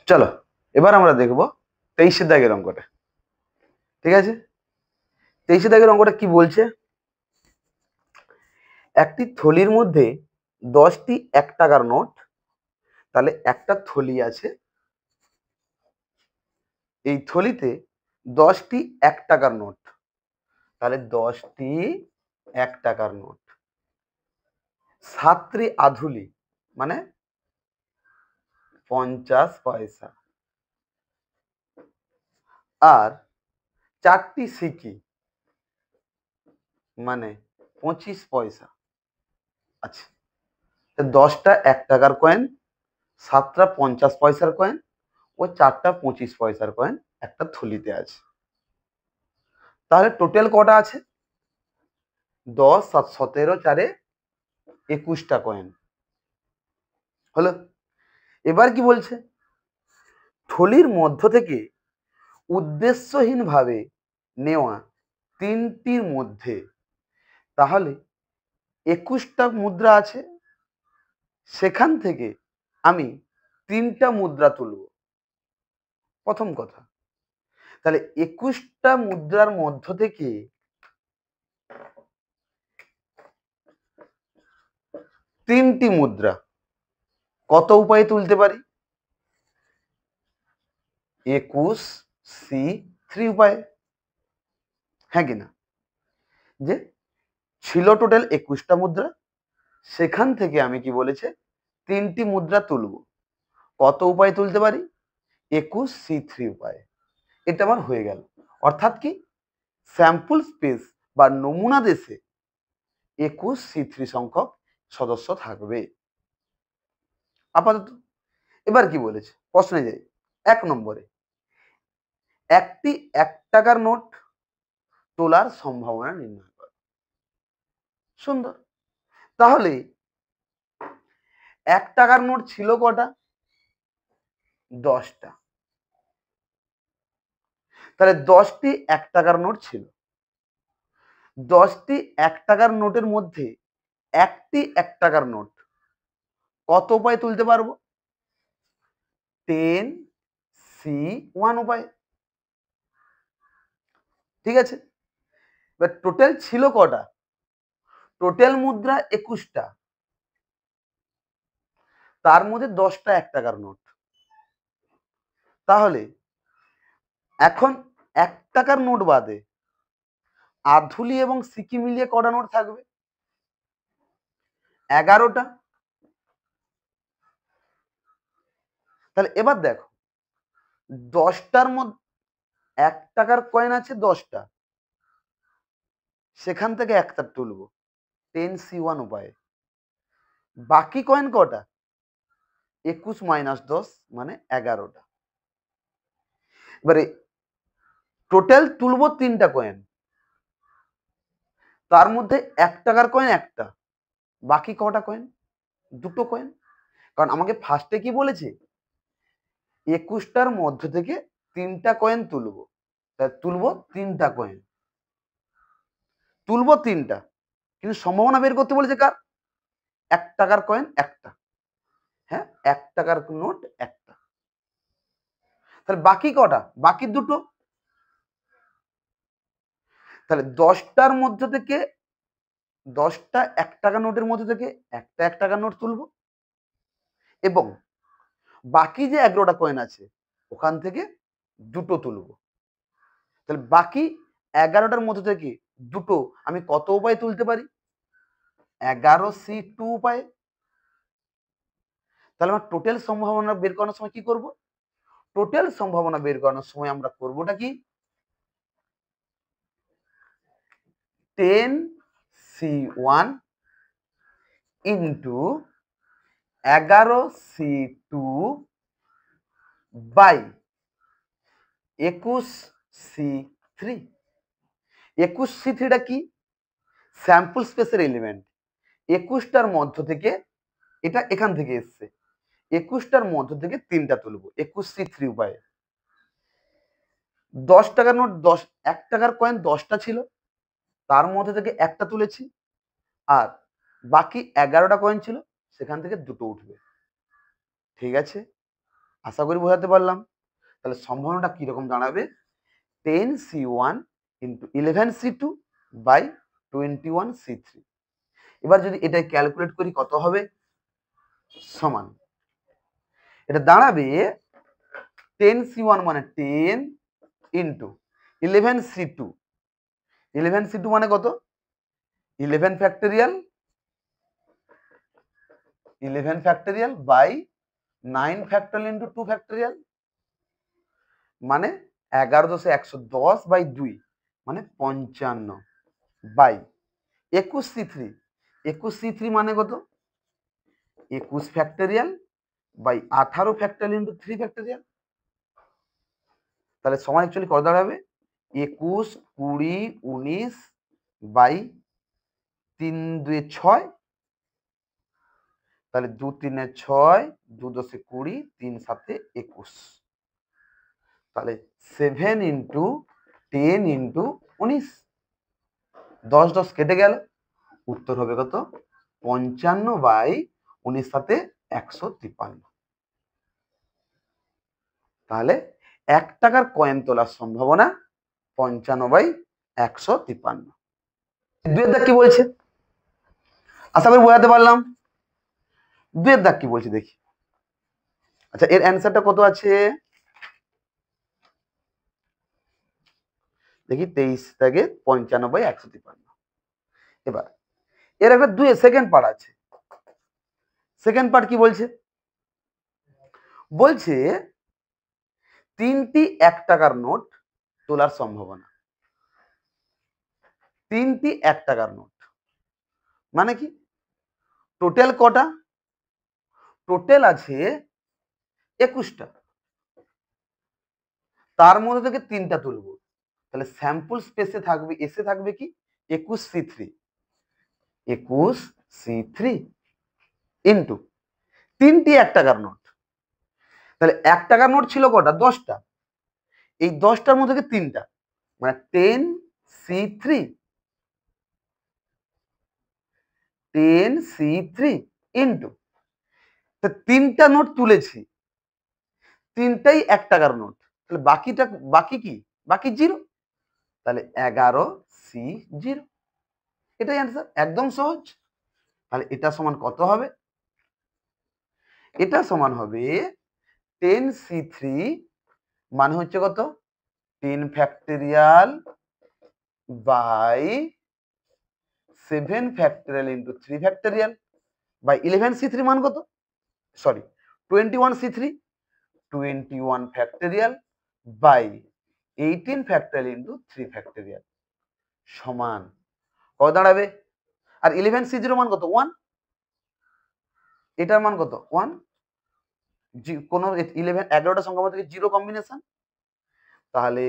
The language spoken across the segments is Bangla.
চলো এবার আমরা দেখব 23 দাগের অঙ্কটা। ঠিক আছে, 23 দাগের অঙ্কটা কি বলছে? একটি থলির মধ্যে 10টি 1 টাকার নোট। তাহলে একটা থলি আছে, এই থলিতে 10টি 1 টাকার নোট। তাহলে 10টি 1 টাকার নোট। 7টি আধুলি মানে 50 পয়সা, আর 4টি সিকি মানে 25 পয়সা। আচ্ছা, 10টা 1 টাকার কয়েন, 7টা 50 পয়সার কয়েন ও 4টা 25 পয়সার কয়েন একটা থলিতে আছে। তাহলে টোটাল কটা আছে? 10 7 17 4 21টা কয়েন হলো। এবার কি বলছে? থলির মধ্য থেকে উদ্দেশ্যহীনভাবে নেওয়া 3টির মধ্যে, তাহলে 21টা মুদ্রা আছে, সেখান থেকে আমি 3টা মুদ্রা তুলব। প্রথম কথা, তাহলে 21টা মুদ্রার মধ্য থেকে 3টি মুদ্রা কত উপায়ে তুলতে পারি? 21C3 উপায়ে। হ্যাঁ কিনা? যে ছিল টোটাল 21টা মুদ্রা, সেখান থেকে আমি কি বলেছে 3টি মুদ্রা তুলব। কত উপায়ে তুলতে পারি? 21C3 উপায়ে। এটা আমার হয়ে গেল। অর্থাৎ কি, স্যাম্পল স্পেস বা নমুনা দেশে 21C3 সংখ্যক সদস্য থাকবে আপাতত। এবার কি বলেছে প্রশ্নে যাই। 1 নম্বরে, একটি 1 টাকার নোট তোলার সম্ভাবনা নির্ণয় করো। সুন্দর। তাহলে 1 টাকার নোট ছিল কটা? 10টা। তাহলে 10টি 1 টাকার নোট ছিল। 10টি 1 টাকার নোটের মধ্যে একটি 1 টাকার নোট কত উপায়ে তুলতে পারবো? 10C1 উপায়ে। ঠিক আছে, এবার টোটাল ছিল কটা? টোটাল মুদ্রা 21টা, তার মধ্যে 10টা 1 টাকার নোট। তাহলে এখন 1 টাকার নোট বাদে আধুলি এবং সিকি মিলিয়ে কটা নোট থাকবে? 11টা। তাহলে এবার দেখো, 10টার মধ্যে 1 টাকার কয়েন আছে 10টা, সেখান থেকে একটা তুলবো 10C1 উপায়ে। বাকি কয়েন কটা? 21 - 10 মানে 11টা। এবারে টোটাল তুলবো 3টা কয়েন, তার মধ্যে 1 টাকার কয়েন একটা, বাকি কটা কয়েন? 2টো কয়েন। কারণ আমাকে ফার্স্টে কি বলেছে? 21টার মধ্য থেকে 3টা কয়েন তুলবো। তাহলে তুলবো 3টা কয়েন, তুলবো 3টা, কিন্তু সম্ভাবনা বের করতে বলেছে কার? 1 টাকার কয়েন একটা। হ্যাঁ, 1 টাকার নোট একটা। তাহলে বাকি কটা? বাকি 2টো। তাহলে 10টার মধ্য থেকে 10টা 1 টাকা নোটের মধ্যে থেকে একটা 1 টাকার নোট তুলবো, এবং বাকি যে 11টা কয়েন আছে ওখান থেকে 2টো তুলবো। তাহলে বাকি 11টার মধ্যে থেকে 2টো আমি কত উপায়ে তুলতে পারি? 11C2 উপায়ে। তাহলে আমার টোটাল সম্ভাবনা বের করানোর সময় কি করব? টোটাল সম্ভাবনা বের করানোর সময় আমরা করবোটা কি? 10C1 into 11C2 by 21C3। 21C3টা কি? স্যাম্পল স্পেসের এলিমেন্ট। 21টার মধ্য থেকে, এটা এখান থেকে এসছে, 21টার মধ্য থেকে 3টা তুলবো 21C3 উপায়ে। 10 টাকার নোট 1 টাকার কয়েন 10টা ছিল, তার মধ্যে থেকে একটা তুলেছি, আর বাকি 11টা কয়েন ছিল, সেখান থেকে 2টো উঠবে। ঠিক আছে, আশা করি বোঝাতে পারলাম। তাহলে সম্ভাবনাটা কিরকম দাঁড়াবে? 10C1 into 11C2 by 21C3। এবার যদি এটা ক্যালকুলেট করি কত হবে? সমান এটা দাঁড়াবে 10C1 মানে 10 ইন্টু 11C2। 11C2 মানে কত? 11 factorial 11 factorial by 9 factorial into 2 factorial, মানে 11 দশে 110 বাই 2 মানে 55 বাই 21C3। 21C3 মানে কত? 21 factorial by 18 factorial into 3 factorial. তাহলে সমান অ্যাকচুয়ালি কত দাঁড়াবে? 21, 20, 19 বাই 3 2 6। তাহলে 2 3 6, 2 10 20, 3 7 21। তাহলে 7 ইন্টু 10 ইন্টু 19, 10 10 কেটে গেল, উত্তর হবে কত? 55 বাই 19 সাথে 153। তাহলে 1 টাকার কয়েন তোলার সম্ভাবনা 55 বাই 153। দুয়ের দাগ কি বলছে? আশা করি বোঝাতে পারলাম। দুয়ের দাগ কি বলছে দেখি। আচ্ছা, এর অ্যান্সারটা কত আছে দেখি? 23 দাগে 55 বাই 153। এবার এর একটা সেকেন্ড পার্ট আছে। সেকেন্ড পার্ট কি বলছে? বলছে 3টি 1 টাকার নোট তোলার সম্ভাবনা। 3টি 1 টাকার নোট মানে কি? টোটাল কটা? টোটাল আছে 21টা, তার মধ্যে থেকে 3টা তুলবো। তাহলে স্যাম্পল স্পেসে থাকবে, এসে থাকবে কি? 21C3। 21C3 ইন্টু 3টি 1 টাকার নোট। তাহলে 1 টাকার নোট ছিল কটা? 10টা। এই 10টার মধ্যে থেকে 3টা, মানে 10C3 ইন্টু 3টা নোট তুলেছি, 3টাই 1 টাকার নোট। তাহলে বাকিটা বাকি কি? বাকি 0। তাহলে 11C0। এটাই অ্যান্সার, একদম সহজ। তাহলে এটা সমান কত হবে? এটা সমান হবে 10C3 মানে হচ্ছে কত? 10 factorial by 7 factorial into 3 factorial by 11C3 মান কত? Sorry, 21C3, 21 factorial by 18 factorial into 3 factorial সমান কত দাঁড়াবে? আর 11C0 মান কত? 1। এটার মান কত? 1। কোন 11টা সংখ্যার মধ্যে 0 কম্বিনেশন। তাহলে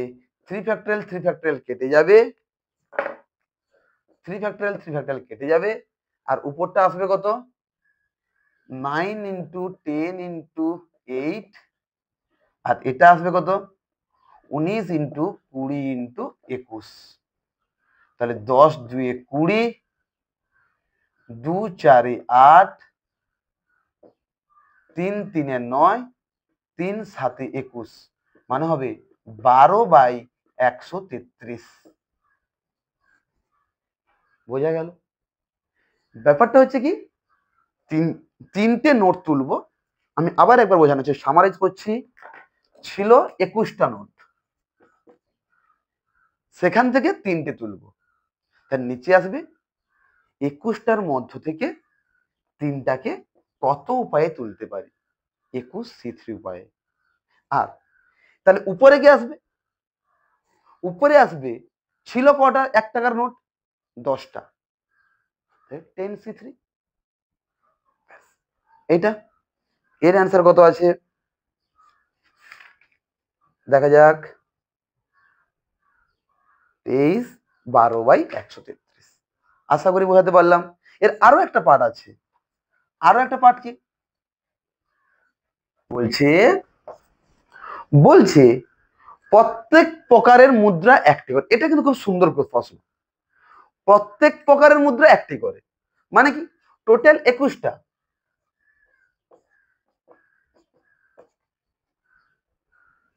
3 ফ্যাক্টোরিয়াল 3 ফ্যাক্টোরিয়াল কেটে যাবে, 3 ফ্যাক্টোরিয়াল 3 ফ্যাক্টোরিয়াল কেটে যাবে, আর উপরটা আসবে কত? 9 ইন্টু 10 ইন্টু 8, আর এটা আসবে কত? 19 ইন্টু 20 ইন্টু 21। তাহলে 10 2 20, 2 4 8, 3 3 9, 3 7 21, মানে হবে 12 বাই 133। বোঝা গেল? ব্যাপারটা হচ্ছে কি, তিনটে নোট তুলবো। আমি আবার একবার বোঝানো হচ্ছে, সামারাইজ করছি। ছিল 21টা নোট, সেখান থেকে 3টে তুলবো। তার নিচে আসবে 21টার মধ্য থেকে 3টাকে কত উপায়ে তুলতে পারি? 21C3 উপায়ে। আর তাহলে উপরে কি আসবে? উপরে আসবে ছিল কটা 1 টাকার নোট? 10টা, 10C3। এটা এর অ্যান্সার কত আছে দেখা যাক। 23 12 বাই 133। আশা করি বোঝাতে পারলাম। এর আরো একটা পার্ট আছে। আরো একটা পার্ট কি বলছে? বলছে প্রত্যেক প্রকারের মুদ্রা একটি করে। এটা কিন্তু খুব সুন্দর প্রশ্ন। প্রত্যেক প্রকারের মুদ্রা একটি করে মানে কি? টোটাল 21টা,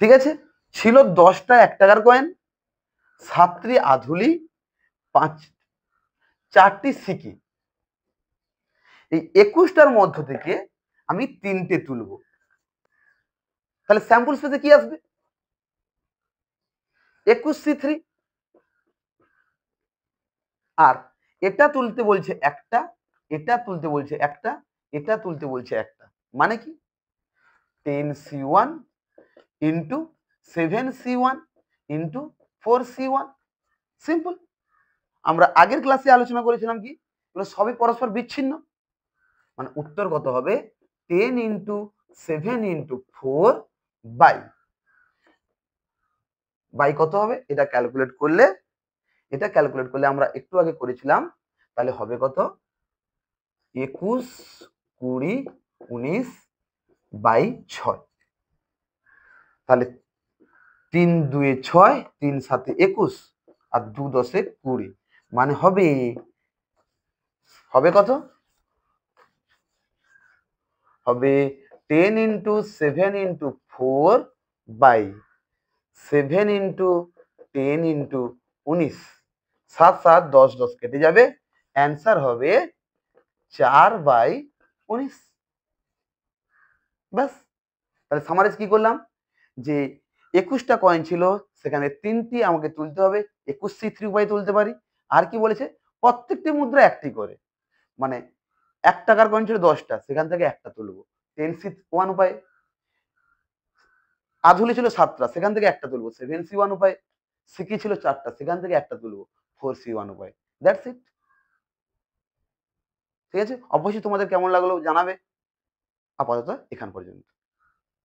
ঠিক আছে, ছিল 10টা 1 টাকার কয়েন, 7টি আধুলি, 4টি সিকি। এই 21টার মধ্য থেকে আমি 3টে তুলবো, তাহলে স্যাম্পল স্পেসে কি আসবে? 21C3। আর এটা তুলতে বলছে একটা, এটা তুলতে বলছে একটা, এটা তুলতে বলছে একটা, মানে কি 10C1 into 7C1 into 4C1। Simple. আমরা আগের ক্লাসে আলোচনা করেছিলাম কি এগুলো সবই পরস্পর বিচ্ছিন্ন, মানে উত্তর কত হবে 10 ইন্টু 7 ইন্টু 4 বাই বাই কত হবে এটা ক্যালকুলেট করলে, এটা ক্যালকুলেট করলে আমরা একটু আগে করেছিলাম, তাহলে হবে কত 21, 20, 19 বাই 6। তাহলে 3 2 6, 3 7 21 আর 2 10 20, মানে হবে হবে কত হবে 10 into 7 into 4 by 7 into 10 into 19, 7 7 10 10 কেটে যাবে, অ্যান্সার হবে 4/19। ব্যাস। তাহলে সামারাইজ কি করলাম, যে 21টা কয়েন ছিল সেখানে 3টি আমাকে তুলতে হবে, 21C3 উপায়ে তুলতে পারি। আর কি বলেছে প্রত্যেকটি মুদ্রা একটি করে, মানে 1 টাকার কয়েন ছিল 10টা, সেখান থেকে একটা তুলবো 10C1 উপায়ে। আধুলি ছিল 7টা, সেখান থেকে একটা তুলবো 7C1 উপায়ে। সিকি ছিল 4টা, সেখান থেকে একটা তুলবো 4C1 উপায়ে। That's it. ঠিক আছে, অবশ্যই তোমাদের কেমন লাগলো জানাবে। আপাতত এখান পর্যন্ত।